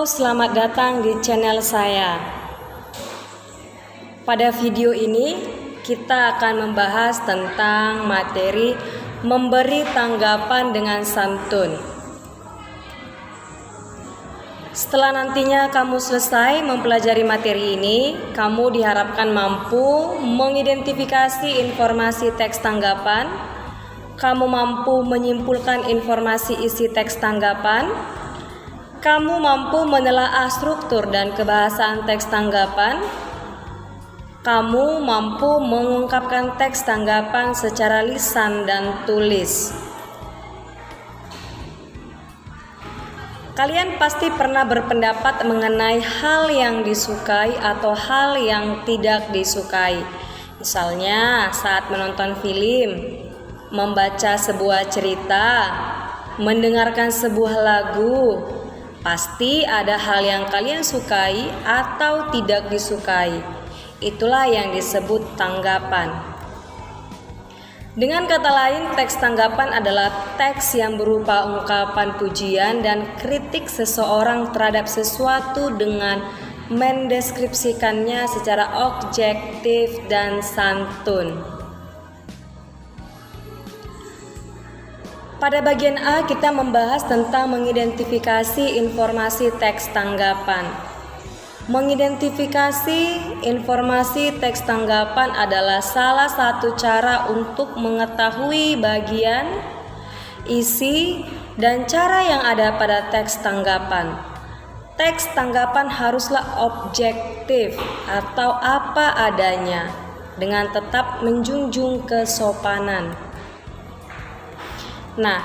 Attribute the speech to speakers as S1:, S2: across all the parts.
S1: selamat datang di channel saya. Pada video ini kita akan membahas tentang materi memberi tanggapan dengan santun. Setelah nantinya kamu selesai mempelajari materi ini, kamu diharapkan mampu mengidentifikasi informasi teks tanggapan, kamu mampu menyimpulkan informasi isi teks tanggapan, kamu mampu menelaah struktur dan kebahasaan teks tanggapan, kamu mampu mengungkapkan teks tanggapan secara lisan dan tulis. Kalian pasti pernah berpendapat mengenai hal yang disukai atau hal yang tidak disukai. Misalnya saat menonton film, membaca sebuah cerita, mendengarkan sebuah lagu, pasti ada hal yang kalian sukai atau tidak disukai. Itulah yang disebut tanggapan. Dengan kata lain, teks tanggapan adalah teks yang berupa ungkapan pujian dan kritik seseorang terhadap sesuatu dengan mendeskripsikannya secara objektif dan santun. Pada bagian A kita membahas tentang mengidentifikasi informasi teks tanggapan. Mengidentifikasi informasi teks tanggapan adalah salah satu cara untuk mengetahui bagian, isi, dan cara yang ada pada teks tanggapan. Teks tanggapan haruslah objektif atau apa adanya, dengan tetap menjunjung kesopanan. Nah,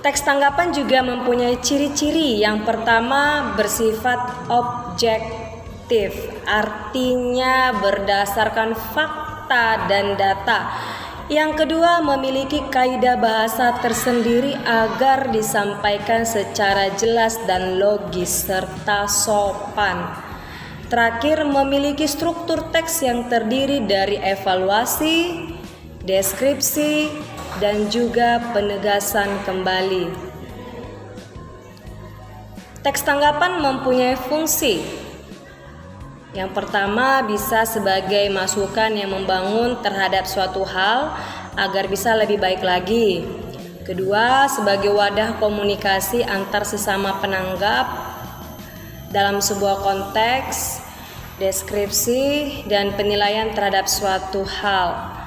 S1: teks tanggapan juga mempunyai ciri-ciri. Yang pertama, bersifat objektif, artinya berdasarkan fakta dan data. Yang kedua, memiliki kaidah bahasa tersendiri agar disampaikan secara jelas dan logis serta sopan. Terakhir, memiliki struktur teks yang terdiri dari evaluasi, deskripsi, dan juga penegasan kembali. Teks tanggapan mempunyai fungsi. Yang pertama, bisa sebagai masukan yang membangun terhadap suatu hal agar bisa lebih baik lagi. Kedua, sebagai wadah komunikasi antar sesama penanggap dalam sebuah konteks, deskripsi, dan penilaian terhadap suatu hal.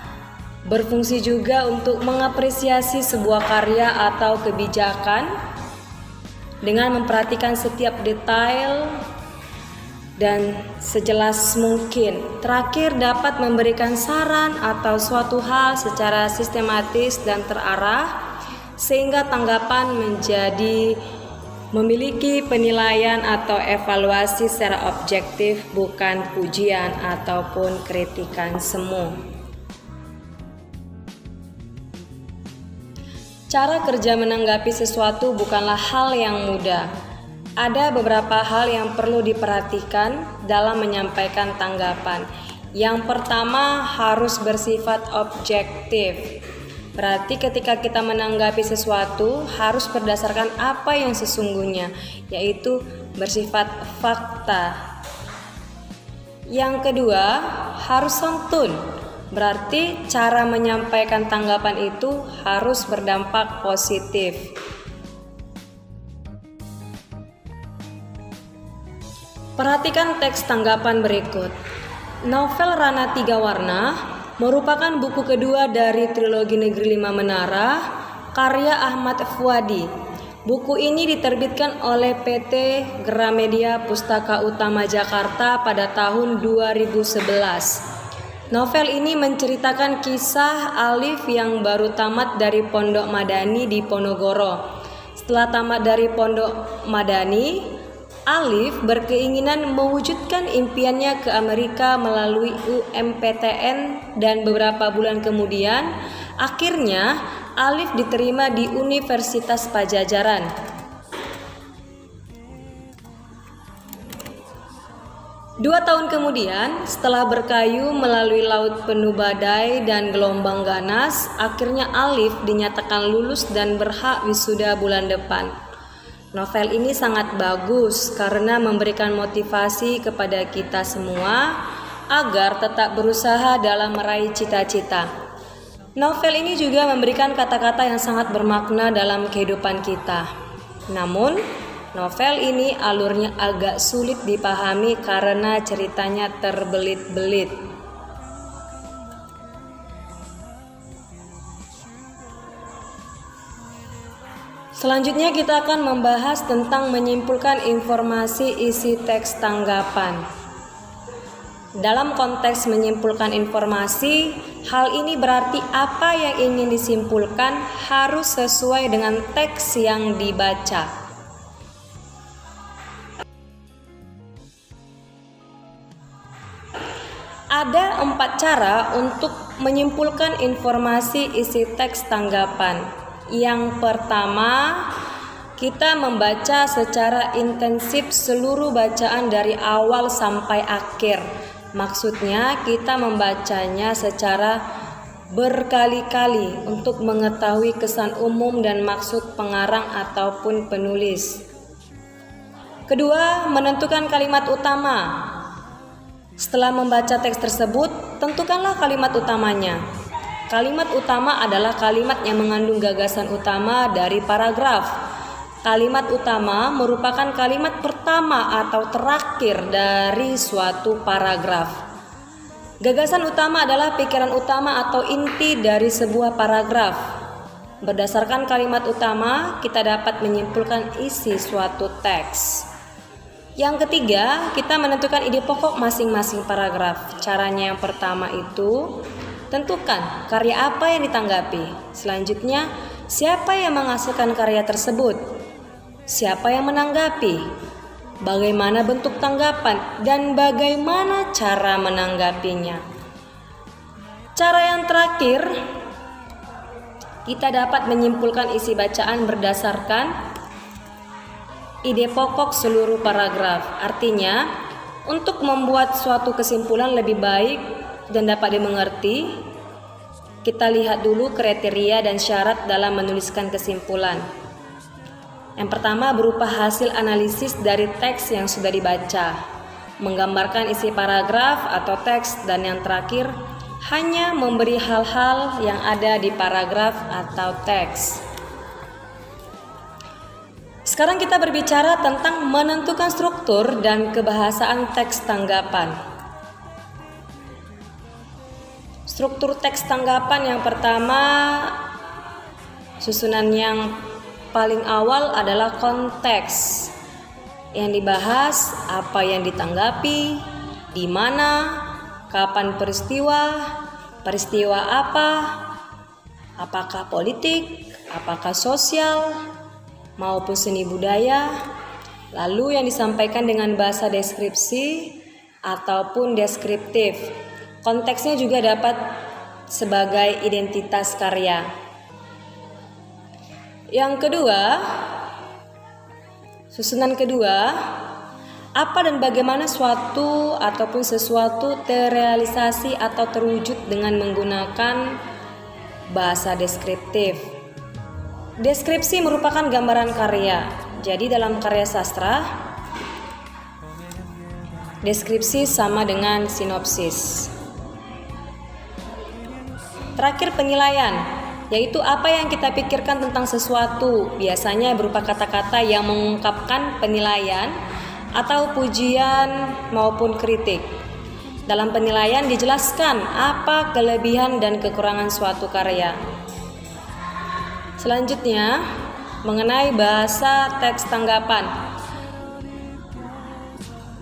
S1: Berfungsi juga untuk mengapresiasi sebuah karya atau kebijakan dengan memperhatikan setiap detail dan sejelas mungkin. Terakhir, dapat memberikan saran atau suatu hal secara sistematis dan terarah sehingga tanggapan menjadi memiliki penilaian atau evaluasi secara objektif, bukan pujian ataupun kritikan semu. Cara kerja menanggapi sesuatu bukanlah hal yang mudah. Ada beberapa hal yang perlu diperhatikan dalam menyampaikan tanggapan. Yang pertama, harus bersifat objektif. Berarti ketika kita menanggapi sesuatu harus berdasarkan apa yang sesungguhnya, yaitu bersifat fakta. Yang kedua, harus santun. Berarti cara menyampaikan tanggapan itu harus berdampak positif. Perhatikan teks tanggapan berikut. Novel Rana Tiga Warna merupakan buku kedua dari trilogi Negeri Lima Menara karya Ahmad Fuadi. Buku ini diterbitkan oleh PT Gramedia Pustaka Utama Jakarta pada tahun 2011. Novel ini menceritakan kisah Alif yang baru tamat dari Pondok Madani di Ponorogo. Setelah tamat dari Pondok Madani, Alif berkeinginan mewujudkan impiannya ke Amerika melalui UMPTN dan beberapa bulan kemudian, akhirnya Alif diterima di Universitas Pajajaran. 2 tahun kemudian, setelah berkayu melalui laut penuh badai dan gelombang ganas, akhirnya Alif dinyatakan lulus dan berhak wisuda bulan depan. Novel ini sangat bagus karena memberikan motivasi kepada kita semua agar tetap berusaha dalam meraih cita-cita. Novel ini juga memberikan kata-kata yang sangat bermakna dalam kehidupan kita. Namun, novel ini alurnya agak sulit dipahami karena ceritanya terbelit-belit. Selanjutnya kita akan membahas tentang menyimpulkan informasi isi teks tanggapan. Dalam konteks menyimpulkan informasi, hal ini berarti apa yang ingin disimpulkan harus sesuai dengan teks yang dibaca. Ada 4 cara untuk menyimpulkan informasi isi teks tanggapan. Yang pertama, kita membaca secara intensif seluruh bacaan dari awal sampai akhir. Maksudnya, kita membacanya secara berkali-kali untuk mengetahui kesan umum dan maksud pengarang ataupun penulis. Kedua, menentukan kalimat utama. Setelah membaca teks tersebut, tentukanlah kalimat utamanya. Kalimat utama adalah kalimat yang mengandung gagasan utama dari paragraf. Kalimat utama merupakan kalimat pertama atau terakhir dari suatu paragraf. Gagasan utama adalah pikiran utama atau inti dari sebuah paragraf. Berdasarkan kalimat utama, kita dapat menyimpulkan isi suatu teks. Yang ketiga, kita menentukan ide pokok masing-masing paragraf. Caranya yang pertama itu, tentukan karya apa yang ditanggapi. Selanjutnya, siapa yang menghasilkan karya tersebut? Siapa yang menanggapi? Bagaimana bentuk tanggapan dan bagaimana cara menanggapinya? Cara yang terakhir, kita dapat menyimpulkan isi bacaan berdasarkan ide pokok seluruh paragraf. Artinya, untuk membuat suatu kesimpulan lebih baik dan dapat dimengerti, kita lihat dulu kriteria dan syarat dalam menuliskan kesimpulan. Yang pertama berupa hasil analisis dari teks yang sudah dibaca, menggambarkan isi paragraf atau teks, dan yang terakhir hanya memberi hal-hal yang ada di paragraf atau teks. Sekarang kita berbicara tentang menentukan struktur dan kebahasaan teks tanggapan. Struktur teks tanggapan yang pertama, susunan yang paling awal adalah konteks. Yang dibahas apa yang ditanggapi, di mana, kapan peristiwa, peristiwa apa, apakah politik, apakah sosial, maupun seni budaya. Lalu yang disampaikan dengan bahasa deskripsi ataupun deskriptif. Konteksnya juga dapat sebagai identitas karya. Yang kedua, susunan kedua, apa dan bagaimana suatu ataupun sesuatu terrealisasi atau terwujud dengan menggunakan bahasa deskriptif. Deskripsi merupakan gambaran karya. Jadi dalam karya sastra, deskripsi sama dengan sinopsis. Terakhir, penilaian, yaitu apa yang kita pikirkan tentang sesuatu, biasanya berupa kata-kata yang mengungkapkan penilaian atau pujian maupun kritik. Dalam penilaian dijelaskan apa kelebihan dan kekurangan suatu karya. Selanjutnya, mengenai bahasa teks tanggapan.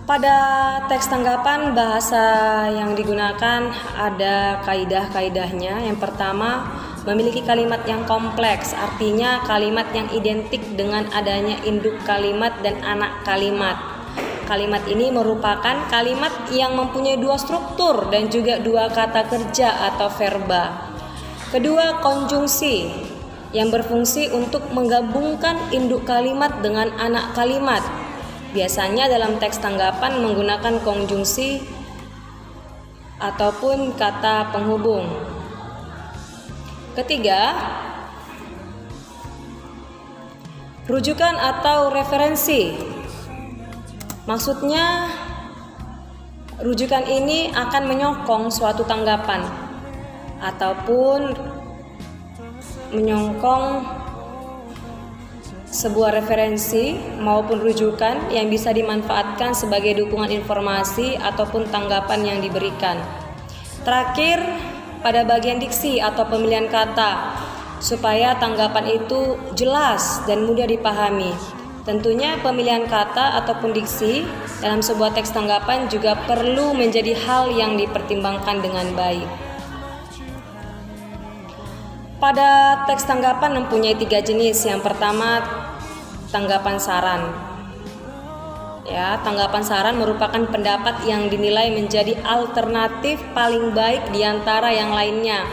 S1: Pada teks tanggapan, bahasa yang digunakan ada kaidah-kaidahnya. Yang pertama, memiliki kalimat yang kompleks, artinya kalimat yang identik dengan adanya induk kalimat dan anak kalimat. Kalimat ini merupakan kalimat yang mempunyai dua struktur dan juga dua kata kerja atau verba. Kedua, konjungsi yang berfungsi untuk menggabungkan induk kalimat dengan anak kalimat. Biasanya dalam teks tanggapan menggunakan konjungsi ataupun kata penghubung. Ketiga, Rujukan atau referensi. Maksudnya, rujukan ini akan menyokong suatu tanggapan ataupun menyokong sebuah referensi maupun rujukan yang bisa dimanfaatkan sebagai dukungan informasi ataupun tanggapan yang diberikan. Terakhir, pada bagian diksi atau pemilihan kata, supaya tanggapan itu jelas dan mudah dipahami. Tentunya pemilihan kata ataupun diksi dalam sebuah teks tanggapan juga perlu menjadi hal yang dipertimbangkan dengan baik. Pada teks tanggapan mempunyai 3 jenis. Yang pertama, tanggapan saran. Tanggapan saran merupakan pendapat yang dinilai menjadi alternatif paling baik di antara yang lainnya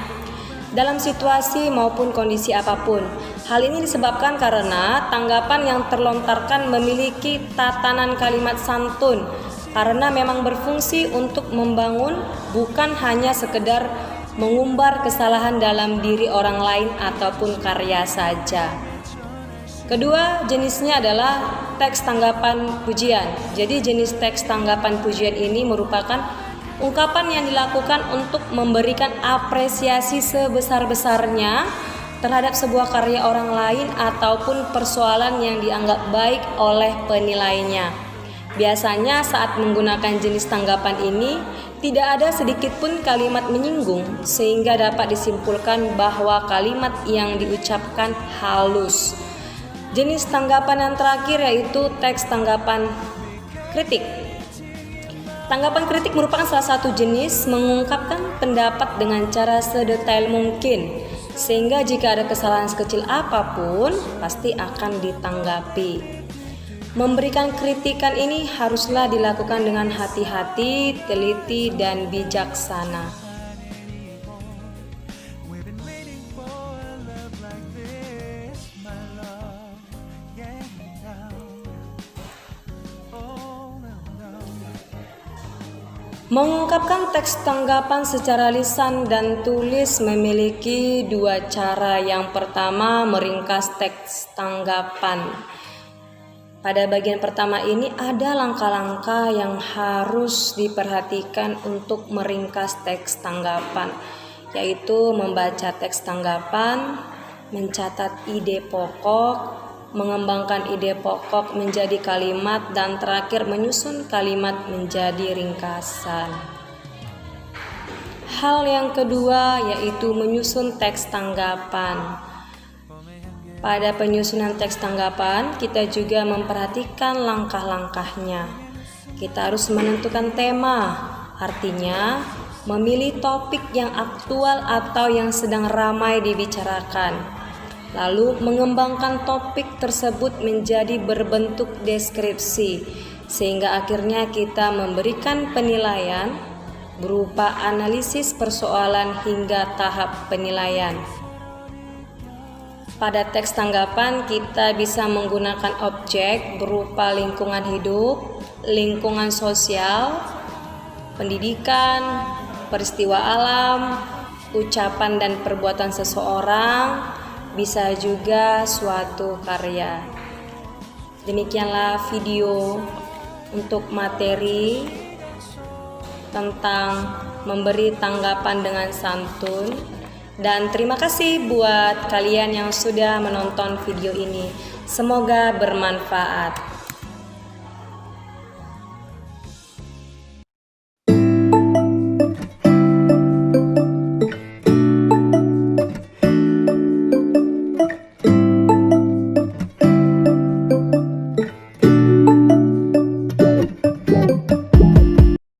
S1: dalam situasi maupun kondisi apapun. Hal ini disebabkan karena tanggapan yang terlontarkan memiliki tatanan kalimat santun karena memang berfungsi untuk membangun, bukan hanya sekedar mengumbar kesalahan dalam diri orang lain ataupun karya saja. Kedua jenisnya adalah teks tanggapan pujian. Jadi jenis teks tanggapan pujian ini merupakan ungkapan yang dilakukan untuk memberikan apresiasi sebesar-besarnya terhadap sebuah karya orang lain ataupun persoalan yang dianggap baik oleh penilainya. Biasanya saat menggunakan jenis tanggapan ini, tidak ada sedikit pun kalimat menyinggung, sehingga dapat disimpulkan bahwa kalimat yang diucapkan halus. Jenis tanggapan yang terakhir yaitu teks tanggapan kritik. Tanggapan kritik merupakan salah satu jenis mengungkapkan pendapat dengan cara sedetail mungkin, sehingga jika ada kesalahan sekecil apapun pasti akan ditanggapi. Memberikan kritikan ini haruslah dilakukan dengan hati-hati, teliti, dan bijaksana. Mengungkapkan teks tanggapan secara lisan dan tulis memiliki 2 cara. Yang pertama, meringkas teks tanggapan. Pada bagian pertama ini ada langkah-langkah yang harus diperhatikan untuk meringkas teks tanggapan, yaitu membaca teks tanggapan, mencatat ide pokok, mengembangkan ide pokok menjadi kalimat, dan terakhir menyusun kalimat menjadi ringkasan. Hal yang kedua yaitu menyusun teks tanggapan. Pada penyusunan teks tanggapan, kita juga memperhatikan langkah-langkahnya. Kita harus menentukan tema, artinya memilih topik yang aktual atau yang sedang ramai dibicarakan. Lalu mengembangkan topik tersebut menjadi berbentuk deskripsi, sehingga akhirnya kita memberikan penilaian berupa analisis persoalan hingga tahap penilaian. Pada teks tanggapan kita bisa menggunakan objek berupa lingkungan hidup, lingkungan sosial, pendidikan, peristiwa alam, ucapan dan perbuatan seseorang, bisa juga suatu karya. Demikianlah video untuk materi tentang memberi tanggapan dengan santun, dan terima kasih buat kalian yang sudah menonton video ini. Semoga bermanfaat.